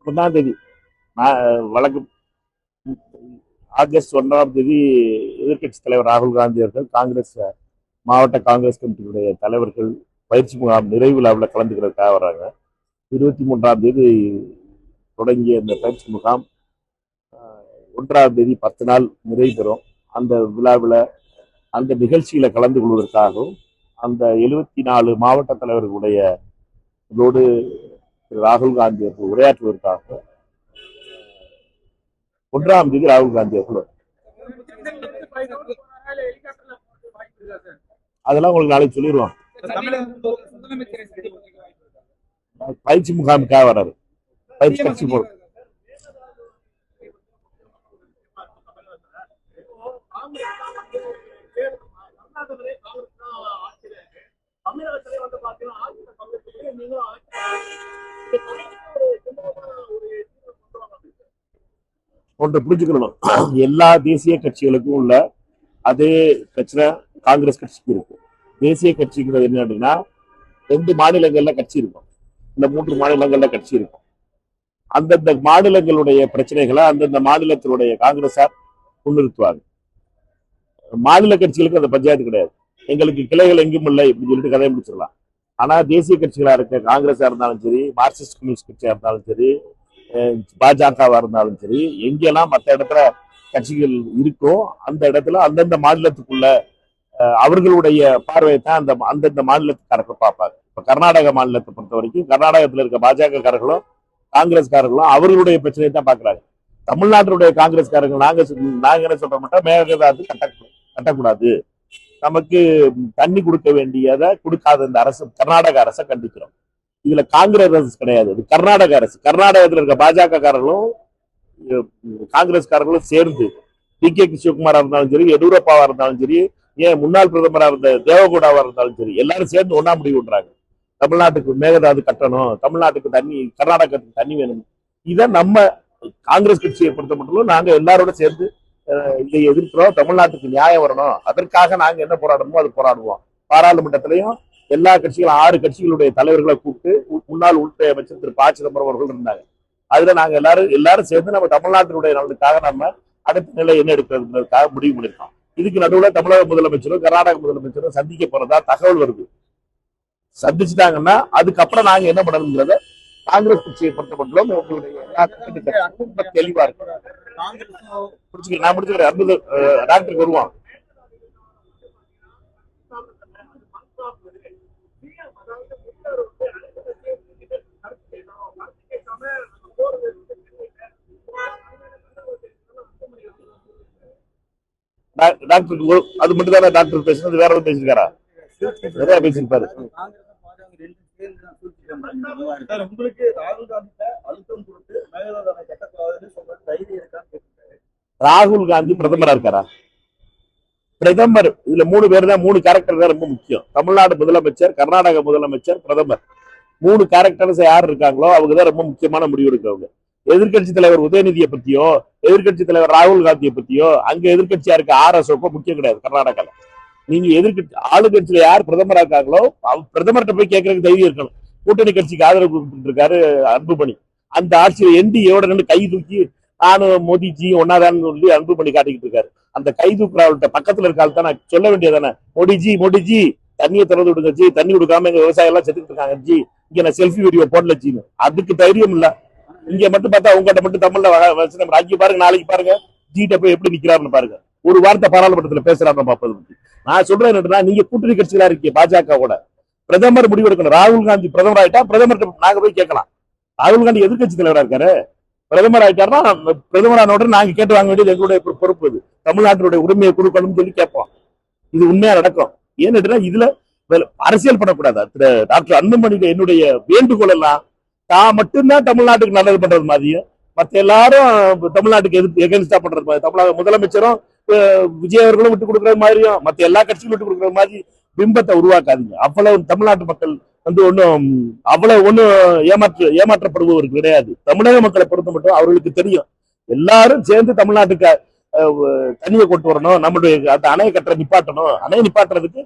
ஒன்றாம் தேதி வழக்கு ஆகஸ்ட் 1ஆம் தேதி எதிர்கட்சி தலைவர் ராகுல் காந்தி அவர்கள் காங்கிரஸ் மாவட்ட காங்கிரஸ் கமிட்டியுடைய தலைவர்கள் பயிற்சி முகாம் நிறைவு விழாவில் கலந்துக்கிறதுக்காக வராங்க. 23ஆம் தேதி தொடங்கிய இந்த பயிற்சி முகாம் 1ஆம் தேதி 10 நாள் நிறைவு பெறும். அந்த விழாவில் அந்த நிகழ்ச்சியில கலந்து கொள்வதற்காகவும் அந்த 74 மாவட்ட தலைவர்களுடைய ராகுல் காந்தி அவர்கள் உரையாற்றுவதற்காக 1ஆம் தேதி ராகுல் காந்தி அவர்கள் அதெல்லாம் உங்களுக்கு நாளைக்கு சொல்லிடுவோம். பயிற்சி முகாமுக்காக வராரு. பயிற்சி கட்சி போல ஒன்று புரிஞ்சுக்கணும். எல்லா தேசிய கட்சிகளுக்கும் உள்ள அதே பிரச்சனை காங்கிரஸ் கட்சிக்கு இருக்கு. தேசிய கட்சிங்கிறது என்ன அப்படின்னா 2 மாநிலங்கள்ல கட்சி இருக்கும், இந்த 3 மாநிலங்கள்ல கட்சி இருக்கும். அந்தந்த மாநிலங்களுடைய பிரச்சனைகளை அந்தந்த மாநிலத்தினுடைய காங்கிரஸார் முன்னிறுத்துவாங்க. மாநில கட்சிகளுக்கு அந்த பஞ்சாயத்து கிடையாது. எங்களுக்கு கிளைகள் எங்கும் இல்லை இப்படின்னு சொல்லிட்டு கதையை முடிச்சிடலாம். ஆனா தேசிய கட்சிகளா இருக்க காங்கிரஸா இருந்தாலும் சரி, மார்க்சிஸ்ட் கம்யூனிஸ்ட் கட்சியா இருந்தாலும் சரி, பாஜகவா இருந்தாலும் சரி, எங்கெல்லாம் மற்ற இடத்துல கட்சிகள் இருக்கோ அந்த இடத்துல அந்தந்த மாநிலத்துக்குள்ள அவர்களுடைய பார்வையை தான் அந்தந்த மாநிலத்துக்காரர்கள் பார்ப்பாங்க. இப்ப கர்நாடக மாநிலத்தை பொறுத்த வரைக்கும் கர்நாடகத்தில் இருக்க பாஜக காரர்களும் காங்கிரஸ்காரர்களும் அவர்களுடைய பிரச்சனையை தான் பாக்குறாங்க. தமிழ்நாட்டினுடைய காங்கிரஸ்காரர்கள் நாங்க என்ன சொல்ற மாட்டோம், மேகதாது கட்டக்கூடாது, நமக்கு தண்ணி கொடுக்க வேண்டியதை கொடுக்காத இந்த அரசு கர்நாடக அரசை கண்டிக்கிறோம். இதுல காங்கிரஸ் அரசு கிடையாது, இது கர்நாடக அரசு. கர்நாடகத்தில் இருக்க பாஜக காரர்களும் காங்கிரஸ்காரர்களும் சேர்ந்து டி.கே. சிவகுமாரா இருந்தாலும் சரி, எடியூரப்பாவா இருந்தாலும் சரி, ஏன் முன்னாள் பிரதமரா இருந்த தேவகவுடாவா இருந்தாலும் சரி, எல்லாரும் சேர்ந்து ஒன்னா முடிவு பண்றாங்க. தமிழ்நாட்டுக்கு மேகதாது கட்டணும், தமிழ்நாட்டுக்கு தண்ணி, கர்நாடகத்துக்கு தண்ணி வேணும். இதை நம்ம காங்கிரஸ் கட்சியை பொறுத்த மட்டும் நாங்க எல்லாரோட சேர்ந்து இதை எதிர்க்கிறோம். தமிழ்நாட்டுக்கு நியாயம் வரணும், அதற்காக நாங்க என்ன போராடணுமோ அது போராடுவோம். பாராளுமன்றத்திலையும் எல்லா கட்சிகளும் 6 கட்சிகளுடைய தலைவர்களை கூப்பிட்டு முன்னாள் உள்துறை அமைச்சர் திரு ப. சிதம்பரம் அவர்கள் இருந்தாங்க. அதுல நாங்க எல்லாரும் சேர்ந்து நம்ம தமிழ்நாட்டினுடைய நலனுக்காக நம்ம அடுத்த நிலை என்ன எடுக்கிறதுக்காக முடிவு பண்ணிருக்கோம். இதுக்கு நடுவில் தமிழக முதலமைச்சரும் கர்நாடக முதலமைச்சரும் சந்திக்க போறதா தகவல் வருது. சந்திச்சுட்டாங்கன்னா அதுக்கப்புறம் நாங்க என்ன பண்ணணுங்கிறத காங்கிரஸ் கட்சியை பொறுத்த மட்டும் உங்களுடைய தெளிவா இருக்கு. நான் முடிச்சுக்கிறேன். அற்புத டாக்டருக்கு வருவான். டாக்டருக்கு அது மட்டும் தானே டாக்டர் பேசுறது, வேற எதுவும் பேசிருக்காரா? நிறைய பேசிருப்பாரு. ராகுல் காந்தி பிரதமரா இருக்காரா? பிரதமர் இதுல 3 பேர் தான், 3 கேரக்டர் தான் ரொம்ப முக்கியம். தமிழ்நாடு முதலமைச்சர், கர்நாடக முதலமைச்சர், பிரதமர். 3 கேரக்டர்ஸ் யார் இருக்காங்களோ அவங்க தான் ரொம்ப முக்கியமான முடிவு எடுக்கிறவங்க. எதிர்கட்சி தலைவர் உதயநிதியை பத்தியோ, எதிர்கட்சி தலைவர் ராகுல் காந்தியை பத்தியோ, அங்க எதிர்கட்சியா இருக்க RSO முக்கியம் கிடையாது. கர்நாடகால நீங்க எதிர்கட்சி ஆளுங்கட்சியில யார் பிரதமரா இருக்காங்களோ பிரதமர்கிட்ட போய் கேட்கறதுக்கு தைரியம் இருக்கணும். கூட்டணி கட்சிக்கு ஆதரவு கொடுத்துட்டு இருக்காரு அன்புமணி. அந்த ஆட்சியில NDA-யோட 2 கை தூக்கி நானும் மோடிஜி ஒன்னாதான்னு சொல்லி அன்புமணி காட்டிக்கிட்டு இருக்காரு. அந்த கை தூக்குறவர்கிட்ட பக்கத்துல இருக்காள் தான் சொல்ல வேண்டியதானே, மோடிஜி தண்ணியை திறந்து விடுங்க ஜி, தண்ணி கொடுக்காம எங்க விவசாயம் எல்லாம் செத்துட்டு இருக்காங்க ஜி, இங்க நான் செல்ஃபி வீடியோ போடல ஜின்னு. அதுக்கு தைரியம் இல்ல. இங்க மட்டும் பார்த்தா உங்ககிட்ட மட்டும் தமிழ்ல ராஜி பாருங்க, நாளைக்கு பாருங்க ஜிட்ட போய் எப்படி நிக்கிறாருன்னு பாருங்க. ஒரு வார்த்தை பாராளுமன்றத்துல பேசுறாருன்னு பாப்பது. நான் சொல்றேன் என்னன்னா, நீங்க கூட்டணி கட்சிகளா இருக்கீங்க பாஜகவோட, பிரதமர் முடிவெடுக்கணும். ராகுல் காந்தி பிரதமர் ஆயிட்டா பிரதமர் நாங்க போய் கேட்கலாம். ராகுல் காந்தி எதிர்கட்சி தலைவரா இருக்காரு, பிரதமர் ஆயிட்டாருன்னா பிரதமரான உடனே நாங்க கேட்டு வாங்க வேண்டியது எங்களுடைய பொறுப்பு. இது தமிழ்நாட்டினுடைய உரிமையை கொடுக்கணும்னு சொல்லி கேட்போம். இது உண்மையா நடக்கும். ஏன்னு இதுல அரசியல் பண்ணக்கூடாது. டாக்டர் அன்புமணிக்கு என்னுடைய வேண்டுகோள் எல்லாம் தான் மட்டும்தான் தமிழ்நாட்டுக்கு நல்லது பண்றது மாதிரியும், மற்ற எல்லாரும் தமிழ்நாட்டுக்கு எகென்ஸ்டா பண்றது மாதிரி, தமிழக முதலமைச்சரும் விஜய் அவர்களும் விட்டு கொடுக்கறது மாதிரியும் மற்ற எல்லா கட்சிகளும் விட்டு கொடுக்கறது மாதிரி பிம்பத்தை உருவாக்காதீங்க. அவ்வளவு தமிழ்நாட்டு மக்கள் ஒன்னும் அவ்வளவு ஏமாற்றப்படுபவர்கள் கிடையாது. தமிழக மக்களை பொறுத்த மட்டும் அவர்களுக்கு தெரியும். எல்லாரும் சேர்ந்து தமிழ்நாட்டுக்கு தண்ணியை கொண்டு வரணும், நம்மளுடைய அந்த அணையை கட்ட நிப்பாட்டணும். அணையை நிப்பாட்டுறதுக்கு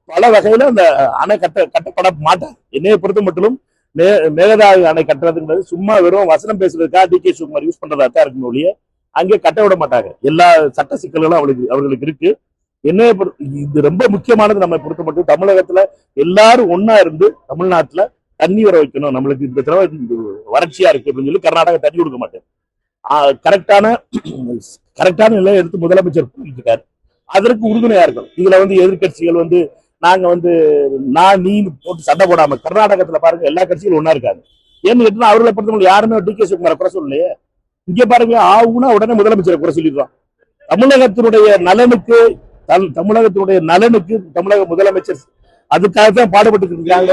பல வகையில அந்த அணை கட்டப்பட மாட்டார். என்னையை பொறுத்த மட்டும் மேகதாது அணை கட்டுறதுங்கிறது சும்மா வெறும் வசனம் பேசுறதுக்காக டி.கே. சிவகுமார் யூஸ் பண்றதா தான் இருக்கணும் ஒழிய அங்கே கட்ட விட மாட்டாங்க. எல்லா சட்ட சிக்கல்களும் அவர்களுக்கு இருக்கு. என்ன இது ரொம்ப முக்கியமானது. நம்ம பொறுத்த மட்டும் தமிழகத்துல எல்லாரும் ஒன்னா இருந்து தமிழ்நாட்டுல தண்ணி வர வைக்கணும். நம்மளுக்கு இந்த தடவை வறட்சியா இருக்கு அப்படின்னு சொல்லி கர்நாடகா தண்ணி கொடுக்க மாட்டேன். கரெக்டான நிலையை எடுத்து முதலமைச்சர் கூட்டிட்டு இருக்காரு. அதற்கு உறுதுணையா இருக்கும். இதுல எதிர்கட்சிகள் நாங்க நீ போட்டு சண்டை போடாம கர்நாடகத்துல பாருங்க எல்லா கட்சிகளும் ஒன்னா இருக்காங்க. ஏன்னு கேட்டா அவர்களை பொறுத்தவரை யாருமே டி.கே. சிவகுமாரை குறை சொல்லலையே. இங்க பாருங்க ஆகுனா உடனே முதலமைச்சரை குறை சொல்லிடுறோம். தமிழகத்தினுடைய நலனுக்கு தமிழக முதலமைச்சர் அதுக்காகத்தான் பாடுபட்டு இருக்காங்க.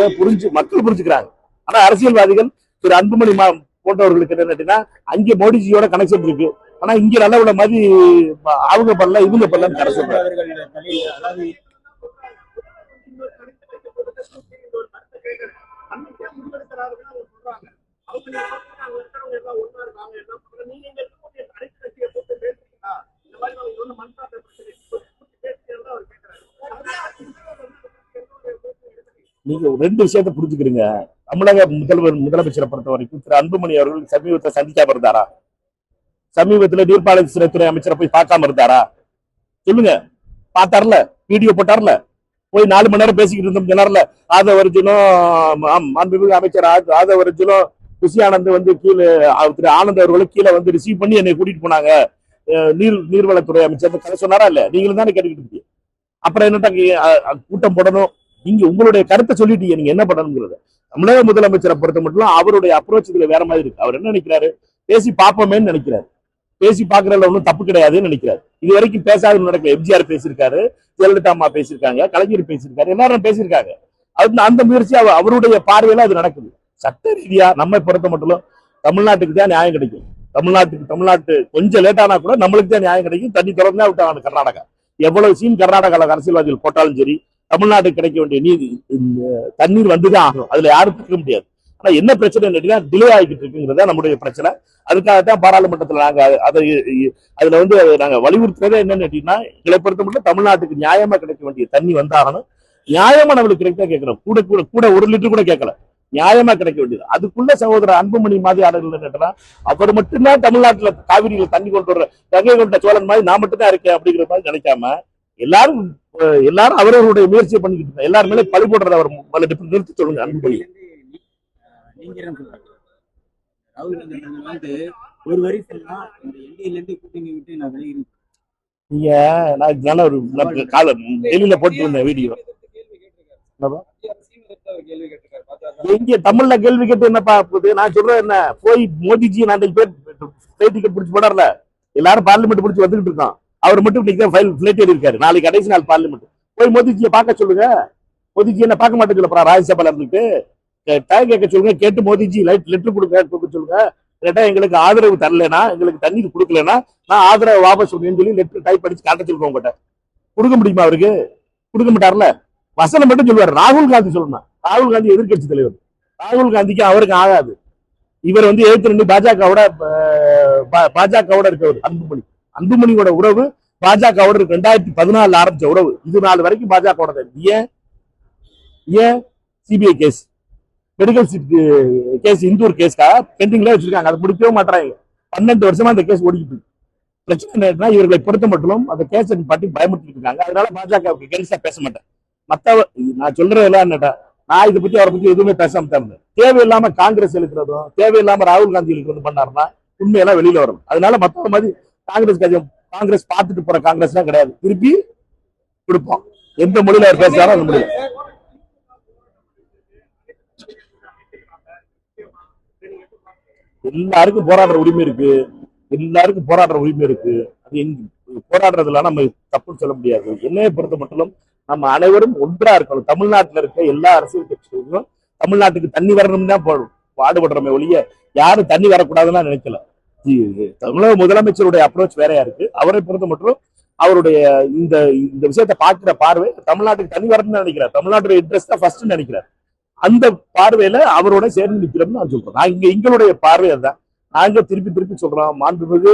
மக்கள் புரிஞ்சுக்கிறாங்க. ஆனா அரசியல்வாதிகள் திரு அன்புமணி போன்றவர்களுக்கு என்ன அங்கே மோடிஜியோட கனெக்ஷன் இருக்கு. ஆனா இங்க நல்ல உள்ள மாதிரி அவங்க பண்ணல இவங்க பண்ணலன்னு கரை சொல்றாங்க. நீங்க ரெண்டு விஷயத்த புரிஞ்சுக்கிறீங்க. தமிழக முதலமைச்சரை பொறுத்த வரைக்கும் திரு அன்புமணி அவர்கள் சமீபத்தில் சந்திக்காம இருந்தாரா? சமீபத்தில் நீர்ப்பாசனத்துறை அமைச்சரை போய் பார்க்காம இருந்தாரா? சொல்லுங்க. பார்த்தார்ல, வீடியோ போட்டார்ல, போய் 4 மணி நேரம் பேசிக்கிட்டு இருந்தோம் சொன்னார்ல. ஆதவர்ஜுனும் மாண்புமிகு அமைச்சர் ஆதவர்ஜுனும் குஷி ஆனந்த் கீழே திரு ஆனந்த் அவர்களும் கீழே ரிசீவ் பண்ணி என்னை கூட்டிட்டு போனாங்க. நீர்வளத்துறை அமைச்சர் கதை சொன்னாரா இல்ல? நீங்களும் தானே கேட்டுக்கிட்டு இருக்கீங்க. அப்புறம் என்னட்டா கூட்டம் போடணும். நீங்க உங்களுடைய கருத்தை சொல்லிட்டீங்க. நீங்க என்ன பண்ணணுங்கிறது தமிழக முதலமைச்சரை பொறுத்த மட்டும் அவருடைய அப்ரோச் இதுல வேற மாதிரி இருக்கு. அவர் என்ன நினைக்கிறாரு? பேசி பார்ப்போமேன்னு நினைக்கிறாரு. பேசி பார்க்கறதுல ஒன்றும் தப்பு கிடையாதுன்னு நினைக்கிறாரு. இது வரைக்கும் பேசாத நடக்கல. எம்ஜிஆர் பேசியிருக்காரு, ஜெயலலிதா அம்மா பேசியிருக்காங்க, கலைஞர் பேசியிருக்காரு, எல்லாரும் பேசியிருக்காங்க. அந்த முயற்சி அவருடைய பார்வையில அது நடக்குது. சட்ட ரீதியா நம்மை பொறுத்த மட்டும் தமிழ்நாட்டுக்கு தான் நியாயம் கிடைக்கும். தமிழ்நாட்டு கொஞ்சம் லேட்டானா கூட நம்மளுக்கு தான் நியாயம் கிடைக்கும். தண்ணி திறந்தா விட்டாங்க கர்நாடகா. எவ்வளவு சீன் கர்நாடகாவில் அரசியல்வாதிகள் போட்டாலும் சரி, தமிழ்நாட்டுக்கு கிடைக்க வேண்டிய தண்ணீர் வந்துதான் ஆகும். அதுல யாரும் தடுக்க முடியாது. ஆனா என்ன பிரச்சனை டிலே ஆகிட்டு இருக்குங்கிறத நம்முடைய பிரச்சனை. அதுக்காகத்தான் பாராளுமன்றத்தில் நாங்க அதுல நாங்க வலியுறுத்துறதே என்னன்னு கேட்டீங்கன்னா, எங்களை பொறுத்த மட்டும் தமிழ்நாட்டுக்கு நியாயமா கிடைக்க வேண்டிய தண்ணி வந்தாகணும். நியாயமா நம்மளுக்கு கிடைக்க கேட்கணும். கூட 1 லிட்டர் கூட கேட்கல. நியாயமா கிடைக்க வேண்டியது. அதுக்குள்ள சகோதரர் அன்புமணி மாதிரி ஆளுநர் கேட்டா அவர் மட்டும்தான் தமிழ்நாட்டுல காவிரியில தண்ணி கொண்டு வர்ற கங்கை கொண்ட சோழன் மாதிரி நான் மட்டும் தான் இருக்கேன் அப்படிங்கிற மாதிரி நினைக்காம எல்லாரும் அவரவருடைய முயற்சியை பண்ணிக்கிட்டு இருக்காங்க. எல்லாரும் மேலே பழி போடுறத அவர் நிறுத்தி சொல்லுங்க. அன்புமணி ஒரு வரி சொன்னா கூட்டணி விட்டு நான் விலகிறேன். டெல்லியில போட்டு இருந்தேன் வீடியோ. இங்க தமிழ்ல கேள்வி கேட்டு என்னப்பா நான் சொல்றேன் என்ன, போய் மோடிஜி நான் பேர் ஃபிளைட் டிக்கெட் பிடிச்சி போடார்ல, எல்லாரும் பார்லிமெண்ட் பிடிச்சி வந்துகிட்டு இருக்கான். அவர் மட்டும் இன்னைக்கு ஃபிளைட் ஏறி இருக்காரு. நாளைக்கு கடைசி நாள் பார்லிமெண்ட். போய் மோடிஜியை பார்க்க சொல்லுங்க. மோடிஜி என்ன பார்க்க மாட்டேன்னு சொல்லப்பா ராஜ்யசபால இருந்துட்டு கேட்க சொல்லுங்க. கேட்டு மோடிஜி லெட்டர் கொடுக்க சொல்லுங்க. கேட்டா எங்களுக்கு ஆதரவு தரலனா, எங்களுக்கு தண்ணீர் கொடுக்கலன்னா நான் ஆதரவு வாபஸ் சொல்லுன்னு சொல்லி லெட்டர் டைப் படிச்சு காட்ட சொல்லுவோம். உங்ககிட்ட கொடுக்க முடியுமா? அவருக்கு கொடுக்க மாட்டார்ல. வசனம் மட்டும் சொல்லுவார். ராகுல் காந்தி சொல்லணும். ராகுல் காந்தி எதிர்கட்சி தலைவர். ராகுல் காந்திக்கு அவருக்கு ஆகாது. இவர் எழுத்து பாஜகவோட இருக்கவர் அன்புமணியோட உறவு பாஜகவோட 2014 ஆரம்பிச்ச உறவு. இது நாள் வரைக்கும் பாஜகவோட. ஏன் CBI case, medical seat case, Indore கேஸ்க்கா பெண்டிங்ல வச்சிருக்காங்க. அதை முடிக்கவே மாட்டாங்க. 12 வருஷமா அந்த கேஸ் ஓடிக்கிட்டு இருக்கு. பிரச்சனை என்ன, இவர்களை பொறுத்த மட்டும் அந்த கேஸ் பற்றி பயமுறுத்தி இருக்காங்க. அதனால பாஜக கேஸா பேச மாட்டேன். நான் சொல்றதெல்லாம் என்னட்டா, நான் இதை பத்தி அவரை பத்தி எதுவுமே பேசாம தரேன். தேவையில்லாம காங்கிரஸ் இருக்கிறதும் தேவையில்லாம ராகுல் காந்தி இருக்கிறதும் பண்ணாருன்னா உண்மையெல்லாம் வெளியில வரும். அதனால மற்ற மாதிரி காங்கிரஸ் பார்த்துட்டு போற காங்கிரஸ் எல்லாம் கிடையாது. திருப்பி கொடுப்போம். எந்த மொழியில அவர் பேசுறாரோ அந்த மொழியில. எல்லாருக்கும் போராடுற உரிமை இருக்கு. அது போராடுறதுல நம்ம தப்புன்னு சொல்ல முடியாது. என்னைய பொறுத்த மட்டும் நம்ம அனைவரும் ஒன்றா இருக்கணும். தமிழ்நாட்டில் இருக்க எல்லா அரசியல் கட்சிகளும் தமிழ்நாட்டுக்கு தண்ணி வரணும் தான் பாடுபடுறமே ஒழிய யாரும் தண்ணி வரக்கூடாதுன்னு நினைக்கல. தமிழக முதலமைச்சருடைய அப்ரோச் வேறையா இருக்கு. அவரை பொறுத்த மட்டும் அவருடைய இந்த விஷயத்தை பார்க்கிற பார்வை தமிழ்நாட்டுக்கு தண்ணி வரணும்னு நினைக்கிறார். தமிழ்நாட்டுடைய இன்ட்ரெஸ்ட் தான் ஃபர்ஸ்ட் நினைக்கிறார். அந்த பார்வையில அவரோட சேர்ந்து நிற்கிறோம்னு நான் சொல்றேன். எங்களுடைய பார்வை அதுதான். நாங்க திருப்பி சொல்றோம். மாண்புமிகு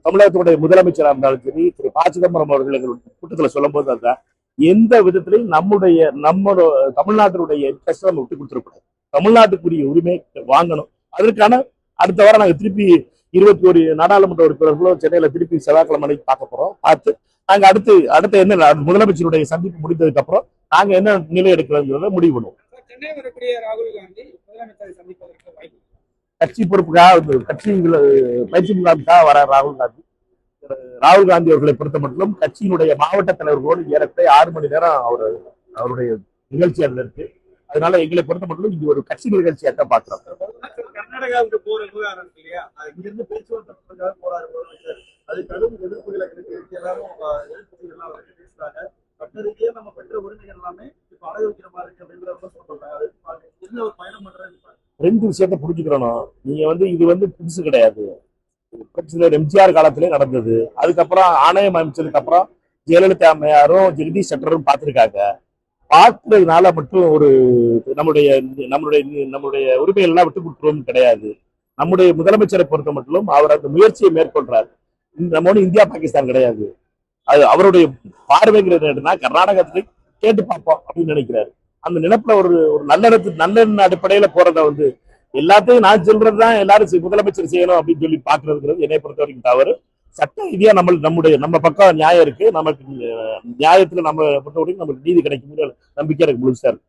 தமிழகத்துடைய முதலமைச்சராக இருந்தாலும் சரி, திரு ப. சிதம்பரம் அவர்கள் எங்களுடைய கூட்டத்தில் சொல்லும் போது அதுதான், எந்த விதத்திலையும் நம்மளோட தமிழ்நாட்டினுடைய இன்ட்ரெஸ்ட் நம்ம விட்டு கொடுத்துடக்கூடாது. தமிழ்நாட்டுக்குரிய உரிமை வாங்கணும். அதற்கான அடுத்த வாரம் நாங்க திருப்பி 21 நாடாளுமன்ற உறுப்பினர்களும் சென்னையில திருப்பி செவ்வாய்க்கிழமை அன்னைக்கு பார்க்க போறோம். பார்த்து நாங்க அடுத்து என்ன முதலமைச்சருடைய சந்திப்பு முடிந்ததுக்கு அப்புறம் நாங்க என்ன நிலை எடுக்கிறோங்கிறத முடிவு பண்ணுவோம். சென்னை வரக்கூடிய ராகுல் காந்தி முதலமைச்சரை சந்திப்பதற்கு வாய்ப்பு கட்சி பொறுப்புக்காக கட்சிகளை பயிற்சி முகாமுக்காக வர ராகுல் காந்தி அவர்களை பொறுத்த மட்டும் கட்சியினுடைய மாவட்ட தலைவர்களோடு ஏறக்குறைய 6 மணி நேரம் அவருடைய நிகழ்ச்சி அதுல இருக்கு. அதனால எங்களை பொறுத்த மட்டும் இது ஒரு கட்சி நிகழ்ச்சியாக பார்க்கிறோம். கர்நாடகாவுக்கு போற விவகாரம் இருக்கு இல்லையா, இங்கிருந்து பேச்சுவார்த்தை போறாரு முதலமைச்சர். அது கடும் எதிர்ப்புகளை கிடைக்க எல்லாரும் எதிர்ப்புகள்லாம் பேசுறாங்க. மற்றதுக்கே நம்ம பெற்ற உரிமைகள் எல்லாமே இப்ப அடகு வைக்கிற மாதிரி இருக்கு அப்படின்ற சொல்றாங்க. என்ன ஒரு பயணம் பண்றது? 2 விஷயத்த புரிஞ்சுக்கிறணும். நீங்க இது புதுசு கிடையாது. எம்ஜிஆர் காலத்திலே நடந்தது. அதுக்கப்புறம் ஆணையம் அமைச்சதுக்கு அப்புறம் ஜெயலலிதா அம்மையாரும் ஜெகதீஷ் ஷெட்டரும் பார்த்திருக்காங்க. பார்க்கறதுனால மட்டும் ஒரு நம்முடைய உரிமைகள் எல்லாம் விட்டு கொடுத்துருவோம் கிடையாது. நம்முடைய முதலமைச்சரை பொறுத்த மட்டும் அவர் அந்த முயற்சியை மேற்கொள்றாரு. நம்ம ஒன்றும் இந்தியா பாகிஸ்தான் கிடையாது. அது அவருடைய பார்வைங்கிறது என்னன்னா கர்நாடகத்தை கேட்டு பார்ப்போம் அப்படின்னு நினைக்கிறாரு. அந்த நினைப்புல ஒரு நல்லெண்ண அடிப்படையில போறத எல்லாத்தையும் நான் சொல்றதுதான் எல்லாரும் முதலமைச்சர் செய்யணும் அப்படின்னு சொல்லி பாக்குறதுங்கிறது என்னை பொறுத்த வரைக்கும் தவறு. சட்ட ரீதியா நம்ம பக்கம் நியாயம் இருக்கு. நமக்கு நியாயத்துல நம்ம பொறுத்த வரைக்கும் நமக்கு நீதி கிடைக்கும் நம்பிக்கை எனக்கு முழுசா இருக்கு.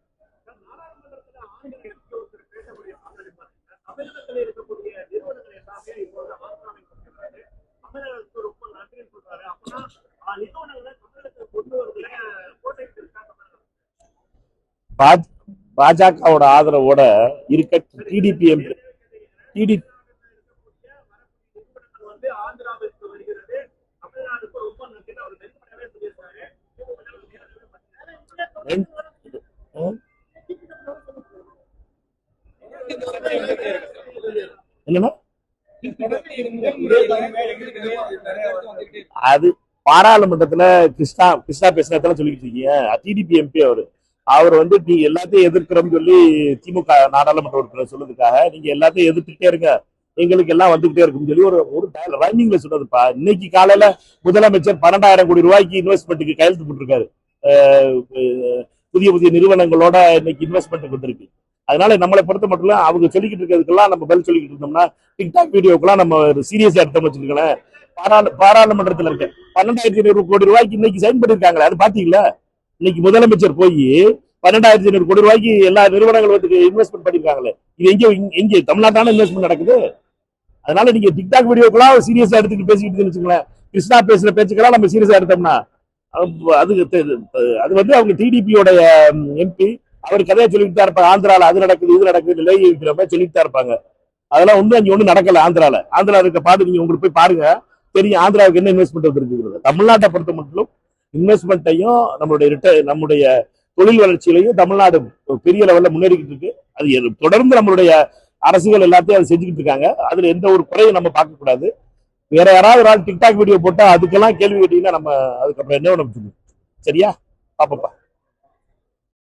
பாஜகவோட ஆதரவோட இருக்க டிடிபி என்னன்னா அது பாராளுமன்றத்துல கிருஷ்ணா பேசினதெல்லாம் சொல்லிட்டு இருக்கீங்க. டிடிபி எம்பி அவர் நீ எல்லாத்தையும் எதிர்க்கிறோம்னு சொல்லி திமுக நாடாளுமன்ற உறுப்பினர் சொல்றதுக்காக நீங்க எல்லாத்தையும் எதிர்த்துட்டே இருங்க, எங்களுக்கு எல்லாம் வந்துகிட்டே இருக்குன்னு சொல்லி ஒரு ரைமிங்ல சொன்னதுப்பா. இன்னைக்கு காலையில முதலமைச்சர் 12,000 கோடி ரூபாய்க்கு இன்வெஸ்ட்மெண்ட்டுக்கு கையெழுத்து போட்டிருக்காரு. புதிய நிறுவனங்களோட இன்னைக்கு இன்வெஸ்ட்மெண்ட் வந்திருக்கு. அதனால நம்மளை பொறுத்த மட்டும் அவங்க சொல்லிக்கிட்டு இருக்கிறதுக்கெல்லாம் நம்ம பதில் சொல்லிக்கிட்டு இருந்தோம்னா டிக்டாக் வீடியோக்கெல்லாம் நம்ம சீரியஸா எடுத்தோம்னு வச்சுருக்கேன். பாராளுமன்றத்துல இருக்க 12,500 கோடி ரூபாய்க்கு இன்னைக்கு சைன் பண்ணிருக்காங்களே, அது பாத்தீங்களா? இன்னைக்கு முதலமைச்சர் போய் 12,500 கோடி ரூபாய்க்கு எல்லா நிறுவனங்களும் இன்வெஸ்ட்மெண்ட் பண்ணிருக்காங்களே. இது எங்க தமிழ்நாட்டான இன்வெஸ்ட்மெண்ட் நடக்குது. அதனால நீங்க டிக்டாக் வீடியோக்கெல்லாம் சீரியஸா எடுத்துட்டு பேசிக்கிட்டு வச்சுக்கோங்களேன். கிருஷ்ணா பேசுற பேச்சுக்கெல்லாம் நம்ம சீரியஸா எடுத்தோம்னா அது அவங்க டிடிபியோட எம்பி அவர் கதையை சொல்லிட்டு தான் இருப்பாங்க. ஆந்திரால அது நடக்குது இது நடக்குது நிலை இருக்கிற மாதிரி சொல்லிட்டு தான் இருப்பாங்க. அதெல்லாம் அங்க ஒண்ணு நடக்கல. ஆந்திரால இருக்க பாட்டு நீங்க உங்களுக்கு போய் பாருங்க, தெரியும் ஆந்திராவுக்கு என்ன இன்வெஸ்ட்மெண்ட் வந்துருக்குறது. தமிழ்நாட்டை பொறுத்த மட்டும் இன்வெஸ்ட்மெண்ட்டையும் நம்முடைய தொழில் வளர்ச்சியிலையும் தமிழ்நாடு பெரிய லெவல்ல முன்னேறிக்கிட்டு இருக்கு. அது தொடர்ந்து நம்மளுடைய அரசுகள் எல்லாத்தையும் அதை செஞ்சுக்கிட்டு இருக்காங்க. அதுல எந்த ஒரு குறையும் நம்ம பார்க்க கூடாது. வேற யாராவது ஒரு ஆள் டிக்டாக் வீடியோ போட்டா அதுக்கெல்லாம் கேள்வி கேட்டீங்கன்னா நம்ம அதுக்கப்புறம் என்ன பண்ண முடியும்? சரியா பாப்பா.